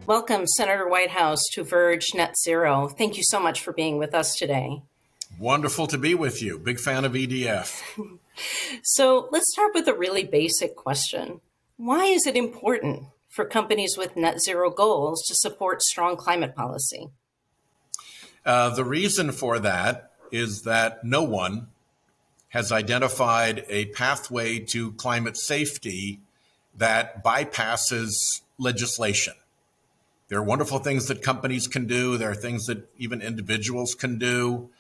Welcome, Senator Whitehouse, to Verge Net Zero. Thank you so much for being with us today. Wonderful to be with you. Big fan of EDF. So let's start with a really basic question. Why is it important for companies with net zero goals to support strong climate policy? The reason for that is that no one has identified a pathway to climate safety that bypasses legislation. There are wonderful things that companies can do. There are things that even individuals can do,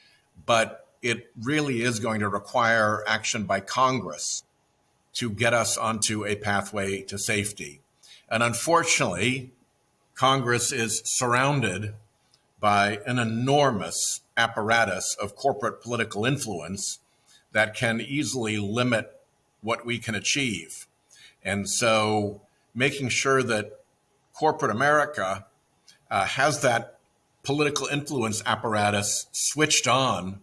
but it really is going to require action by Congress to get us onto a pathway to safety. And unfortunately, Congress is surrounded by an enormous apparatus of corporate political influence that can easily limit what we can achieve. And so making sure that corporate America has that political influence apparatus switched on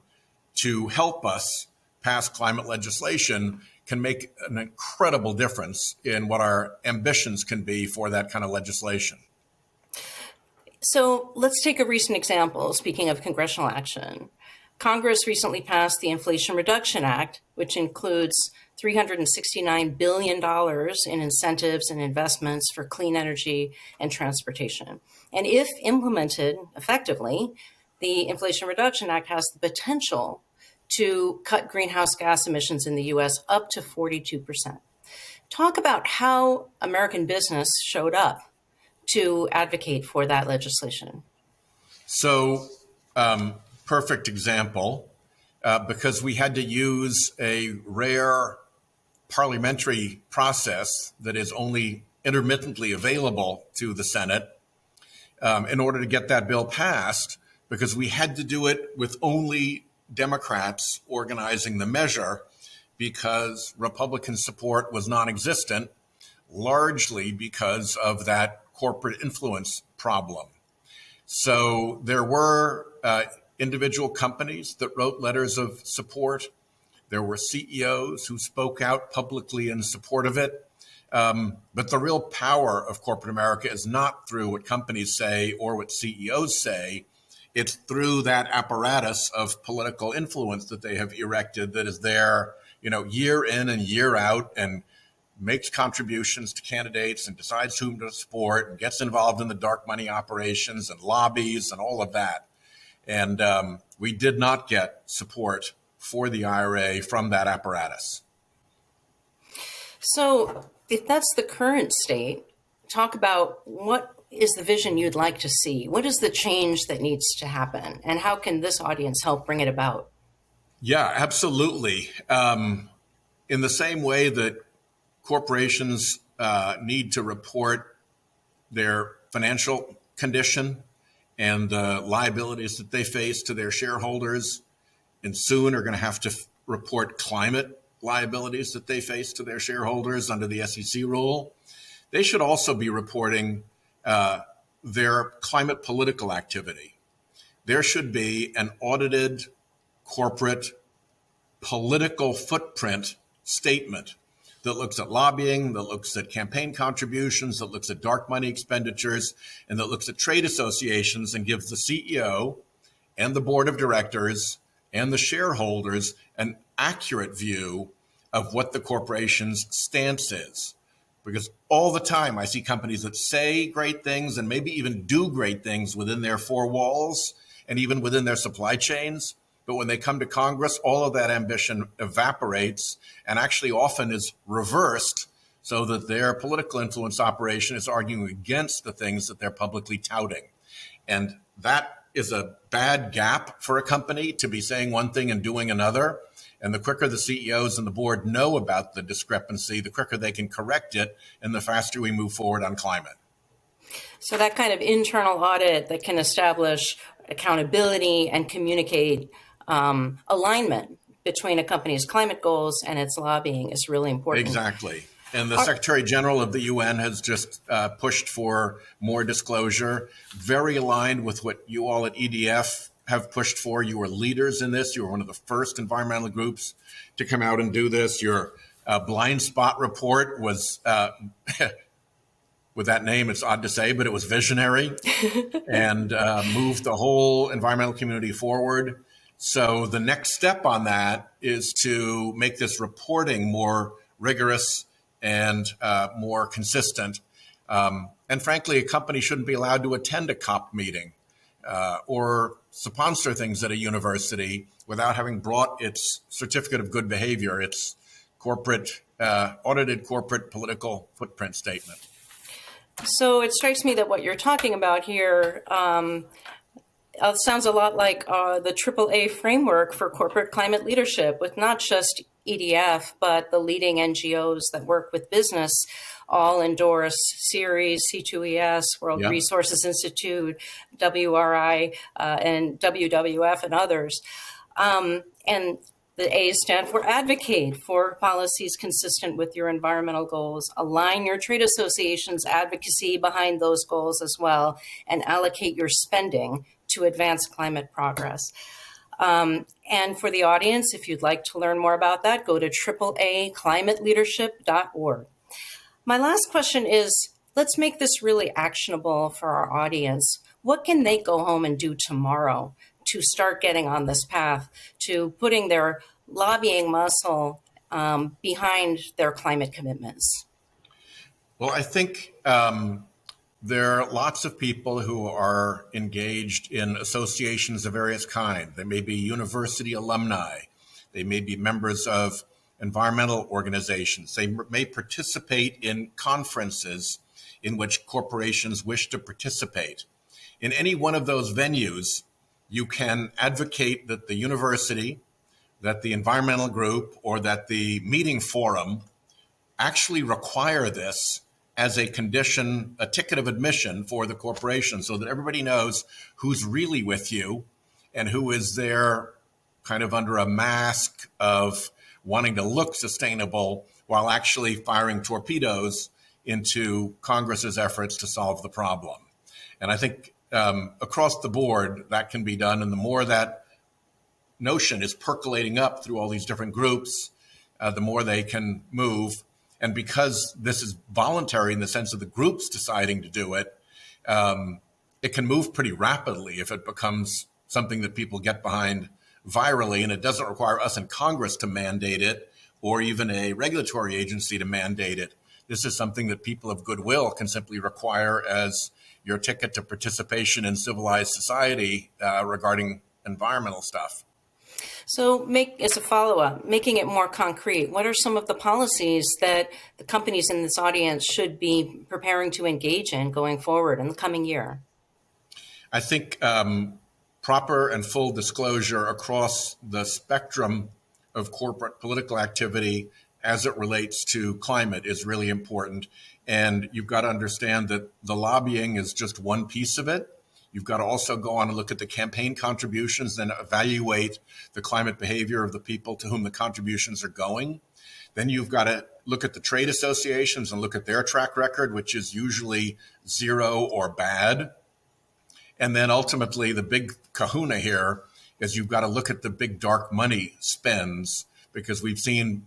to help us pass climate legislation can make an incredible difference in what our ambitions can be for that kind of legislation. So let's take a recent example. Speaking of congressional action, Congress recently passed the Inflation Reduction Act, which includes $369 billion in incentives and investments for clean energy and transportation. And if implemented effectively, the Inflation Reduction Act has the potential to cut greenhouse gas emissions in the U.S. up to 42%. Talk about how American business showed up to advocate for that legislation. So, perfect example, because we had to use a rare parliamentary process that is only intermittently available to the Senate in order to get that bill passed, because we had to do it with only Democrats organizing the measure because Republican support was non-existent, largely because of that corporate influence problem. So there were individual companies that wrote letters of support. There were CEOs who spoke out publicly in support of it. But the real power of corporate America is not through what companies say or what CEOs say. It's through that apparatus of political influence that they have erected that is there, year in and year out, and makes contributions to candidates and decides whom to support and gets involved in the dark money operations and lobbies and all of that. And we did not get support for the IRA from that apparatus. So if that's the current state, talk about what is the vision you'd like to see? What is the change that needs to happen? And how can this audience help bring it about? Yeah, absolutely. In the same way that corporations need to report their financial condition and the liabilities that they face to their shareholders, and soon are going to have to report climate liabilities that they face to their shareholders under the SEC rule, they should also be reporting their climate political activity. There should be an audited corporate political footprint statement that looks at lobbying, that looks at campaign contributions, that looks at dark money expenditures, and that looks at trade associations and gives the CEO and the board of directors and the shareholders an accurate view of what the corporation's stance is. Because all the time I see companies that say great things and maybe even do great things within their four walls and even within their supply chains. But when they come to Congress, all of that ambition evaporates and actually often is reversed so that their political influence operation is arguing against the things that they're publicly touting. And that is a bad gap for a company to be saying one thing and doing another. And the quicker the CEOs and the board know about the discrepancy, the quicker they can correct it, and the faster we move forward on climate. So that kind of internal audit that can establish accountability and communicate alignment between a company's climate goals and its lobbying is really important. Exactly. And the Secretary General of the UN has just pushed for more disclosure, very aligned with what you all at EDF have pushed for. You were leaders in this. You were one of the first environmental groups to come out and do this. Your blind spot report was with that name. It's odd to say, but it was visionary and moved the whole environmental community forward. So the next step on that is to make this reporting more rigorous and more consistent. And frankly, a company shouldn't be allowed to attend a COP meeting or sponsor things at a university without having brought its certificate of good behavior, its corporate, audited corporate political footprint statement. So it strikes me that what you're talking about here sounds a lot like the AAA framework for corporate climate leadership, with not just EDF, but the leading NGOs that work with business all endorse Ceres, C2ES, World Resources Institute, WRI, and WWF, and others. And the A's stand for advocate for policies consistent with your environmental goals, align your trade association's advocacy behind those goals as well, and allocate your spending to advance climate progress. And for the audience, if you'd like to learn more about that, go to AAAClimateleadership.org. My last question is, let's make this really actionable for our audience. What can they go home and do tomorrow to start getting on this path to putting their lobbying muscle behind their climate commitments? Well, I think there are lots of people who are engaged in associations of various kinds. They may be university alumni. They may be members of environmental organizations. They may participate in conferences in which corporations wish to participate. In any one of those venues, you can advocate that the university, that the environmental group, or that the meeting forum actually require this as a condition, a ticket of admission for the corporation, so that everybody knows who's really with you and who is there kind of under a mask of wanting to look sustainable while actually firing torpedoes into Congress's efforts to solve the problem. And I think across the board, that can be done. And the more that notion is percolating up through all these different groups, the more they can move. And because this is voluntary in the sense of the groups deciding to do it, it can move pretty rapidly if it becomes something that people get behind virally, and it doesn't require us in Congress to mandate it or even a regulatory agency to mandate it. This is something that people of goodwill can simply require as your ticket to participation in civilized society regarding environmental stuff. So as a follow-up, making it more concrete, what are some of the policies that the companies in this audience should be preparing to engage in going forward in the coming year? I think proper and full disclosure across the spectrum of corporate political activity as it relates to climate is really important. And you've got to understand that the lobbying is just one piece of it. You've got to also go on and look at the campaign contributions and evaluate the climate behavior of the people to whom the contributions are going. Then you've got to look at the trade associations and look at their track record, which is usually zero or bad. And then ultimately, the big kahuna here is you've got to look at the big dark money spends, because we've seen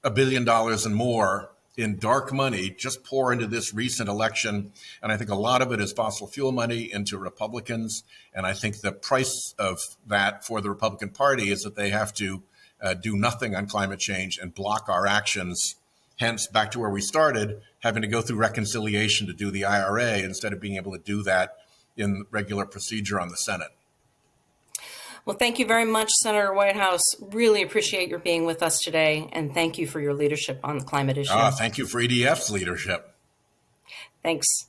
$1 billion and more in dark money just pour into this recent election. And I think a lot of it is fossil fuel money into Republicans. And I think the price of that for the Republican Party is that they have to do nothing on climate change and block our actions. Hence, back to where we started, having to go through reconciliation to do the IRA instead of being able to do that in regular procedure on the Senate. Well, thank you very much, Senator Whitehouse. Really appreciate your being with us today, and thank you for your leadership on the climate issue. Thank you for EDF's leadership. Thanks.